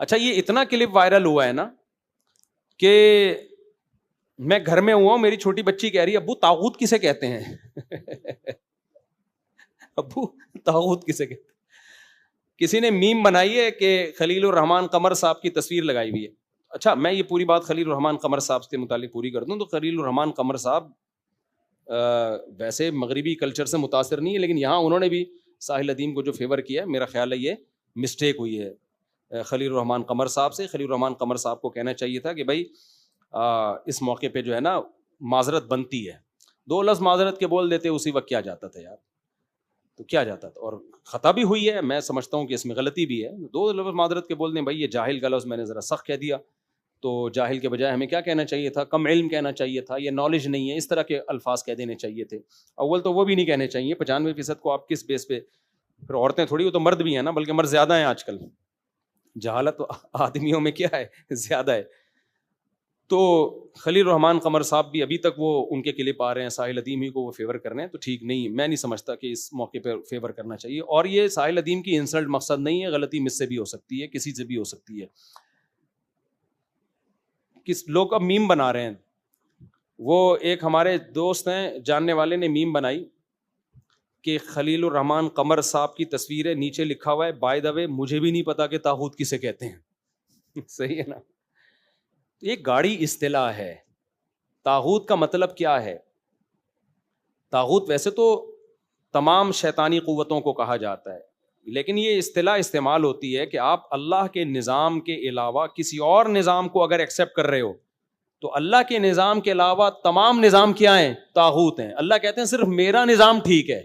اچھا یہ اتنا کلپ وائرل ہوا ہے نا کہ میں گھر میں ہوا ہوں, میری چھوٹی بچی کہہ رہی ہے ابو طاغوت کسے کہتے ہیں؟ ابو طاغوت کسے کہتے ہیں؟ کسی نے میم بنائی ہے کہ خلیل الرحمان قمر صاحب کی تصویر لگائی ہوئی ہے. اچھا میں یہ پوری بات خلیل الرحمان قمر صاحب کے متعلق پوری کر دوں تو خلیل الرحمان قمر صاحب ویسے مغربی کلچر سے متاثر نہیں ہے, لیکن یہاں انہوں نے بھی ساحل ادیم کو جو فیور کیا ہے, میرا خیال ہے یہ مسٹیک ہوئی ہے خلیل الرحمان قمر صاحب سے. خلیل الرحمان قمر صاحب کو کہنا چاہیے تھا کہ بھائی اس موقع پہ جو ہے نا معذرت بنتی ہے. 2 لفظ معذرت کے بول دیتے اسی وقت کیا جاتا تھا یار, تو کیا جاتا تھا, اور خطا بھی ہوئی ہے, میں سمجھتا ہوں کہ اس میں غلطی بھی ہے. 2 لفظ معذرت کے بول دیں, بھائی یہ جاہل کا لفظ میں نے ذرا سخت کہہ دیا, تو جاہل کے بجائے ہمیں کیا کہنا چاہیے تھا, کم علم کہنا چاہیے تھا, یہ نالج نہیں ہے, اس طرح کے الفاظ کہہ دینے چاہیے تھے. اول تو وہ بھی نہیں کہنے چاہیے, 95% کو آپ کس بیس پہ, پھر عورتیں تھوڑی, وہ تو مرد بھی ہیں نا, بلکہ مرد زیادہ ہیں آج کل, جہالت تو آدمیوں میں کیا ہے زیادہ ہے. تو خلیل الرحمان قمر صاحب بھی ابھی تک وہ ان کے کلپ آ رہے ہیں ساحل ادیم ہی کو وہ فیور کرنے ہیں, تو ٹھیک نہیں, میں نہیں سمجھتا کہ اس موقع پہ فیور کرنا چاہیے. اور یہ ساحل ادیم کی انسلٹ مقصد نہیں ہے, غلطی مجھ سے بھی ہو سکتی ہے, کسی سے بھی ہو سکتی ہے. کس لوگ اب میم بنا رہے ہیں, وہ ایک ہمارے دوست ہیں جاننے والے نے میم بنائی کہ خلیل الرحمان قمر صاحب کی تصویر ہے, نیچے لکھا ہوا ہے بائی دا وے مجھے بھی نہیں پتا کہ طاغوت کسے کہتے ہیں. صحیح ہے نا, یہ گاڑی اصطلاح ہے. طاغوت کا مطلب کیا ہے؟ طاغوت ویسے تو تمام شیطانی قوتوں کو کہا جاتا ہے, لیکن یہ اصطلاح استعمال ہوتی ہے کہ آپ اللہ کے نظام کے علاوہ کسی اور نظام کو اگر ایکسیپٹ کر رہے ہو تو اللہ کے نظام کے علاوہ تمام نظام کیا ہیں؟ طاغوت ہیں. اللہ کہتے ہیں صرف میرا نظام ٹھیک ہے.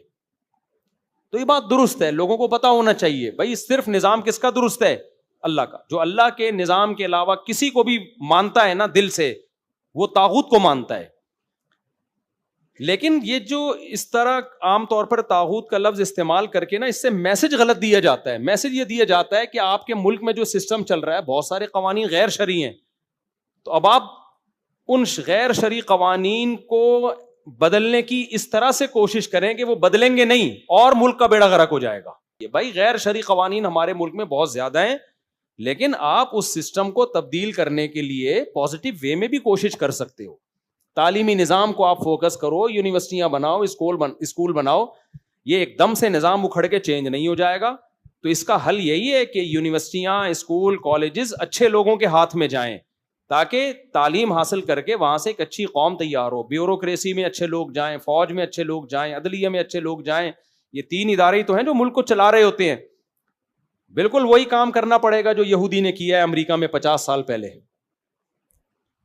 تو یہ بات درست ہے, لوگوں کو پتا ہونا چاہیے بھائی صرف نظام کس کا درست ہے؟ اللہ کا. جو اللہ کے نظام کے علاوہ کسی کو بھی مانتا ہے نا دل سے, وہ طاغوت کو مانتا ہے. لیکن یہ جو اس طرح عام طور پر طاغوت کا لفظ استعمال کر کے نا, اس سے میسج غلط دیا جاتا ہے. میسج یہ دیا جاتا ہے کہ آپ کے ملک میں جو سسٹم چل رہا ہے بہت سارے قوانین غیر شرعی ہیں, تو اب آپ ان غیر شرعی قوانین کو بدلنے کی اس طرح سے کوشش کریں کہ وہ بدلیں گے نہیں اور ملک کا بیڑا غرق ہو جائے گا. بھائی غیر شرعی قوانین ہمارے ملک میں بہت زیادہ ہیں, لیکن آپ اس سسٹم کو تبدیل کرنے کے لیے پازیٹیو وے میں بھی کوشش کر سکتے ہو. تعلیمی نظام کو آپ فوکس کرو, یونیورسٹیاں بناؤ, اسکول بناؤ. یہ ایک دم سے نظام اکھڑ کے چینج نہیں ہو جائے گا. تو اس کا حل یہی ہے کہ یونیورسٹیاں, اسکول, کالجز اچھے لوگوں کے ہاتھ میں جائیں, تاکہ تعلیم حاصل کر کے وہاں سے ایک اچھی قوم تیار ہو. بیوروکریسی میں اچھے لوگ جائیں, فوج میں اچھے لوگ جائیں, عدلیہ میں اچھے لوگ جائیں. یہ 3 ادارے تو ہیں جو ملک کو چلا رہے ہوتے ہیں. بالکل وہی کام کرنا پڑے گا جو یہودی نے کیا ہے امریکہ میں 50 سال پہلے.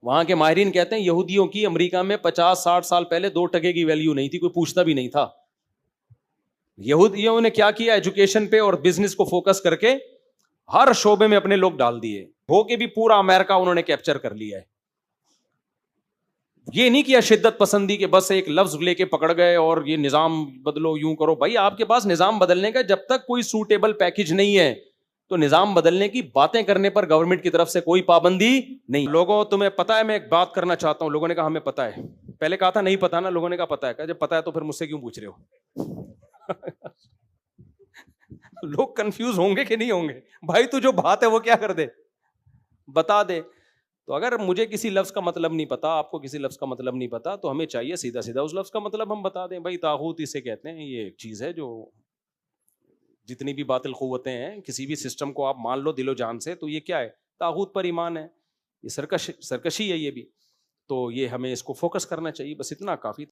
وہاں کے ماہرین کہتے ہیں یہودیوں کی امریکہ میں 50-60 سال پہلے 2 ٹکے کی ویلیو نہیں تھی, کوئی پوچھتا بھی نہیں تھا. یہودیوں نے کیا کیا, ایجوکیشن پہ اور بزنس کو فوکس کر کے ہر شعبے میں اپنے لوگ ڈال دیے, ہو کے بھی پورا امریکہ انہوں نے کیپچر کر لیا ہے. یہ نہیں کیا شدت پسندی کے بس ایک لفظ لے کے پکڑ گئے اور یہ نظام بدلو, یوں کرو. بھائی آپ کے پاس نظام بدلنے کا جب تک کوئی سوٹیبل پیکج نہیں ہے تو نظام بدلنے کی باتیں کرنے پر گورنمنٹ کی طرف سے کوئی پابندی نہیں. لوگوں تمہیں پتا ہے, میں ایک بات کرنا چاہتا ہوں. لوگوں نے کہا ہمیں پتا ہے. پہلے کہا تھا نہیں پتا نا, لوگوں نے کہا پتا ہے. کہا جب پتا ہے تو پھر مجھ سے کیوں پوچھ رہے ہو؟ لوگ کنفیوز ہوں گے کہ نہیں ہوں گے؟ بھائی تو جو بات ہے وہ کیا کر دے, بتا دے. تو اگر مجھے کسی لفظ کا مطلب نہیں پتا, آپ کو کسی لفظ کا مطلب نہیں پتا, تو ہمیں چاہیے سیدھا سیدھا اس لفظ کا مطلب ہم بتا دیں. بھائی طاغوت اسے کہتے ہیں, یہ ایک چیز ہے جو جتنی بھی باطل قوتیں ہیں, کسی بھی سسٹم کو آپ مان لو دل و جان سے, تو یہ کیا ہے؟ طاغوت پر ایمان ہے. یہ سرکشی ہے یہ بھی. تو یہ ہمیں اس کو فوکس کرنا چاہیے, بس اتنا کافی.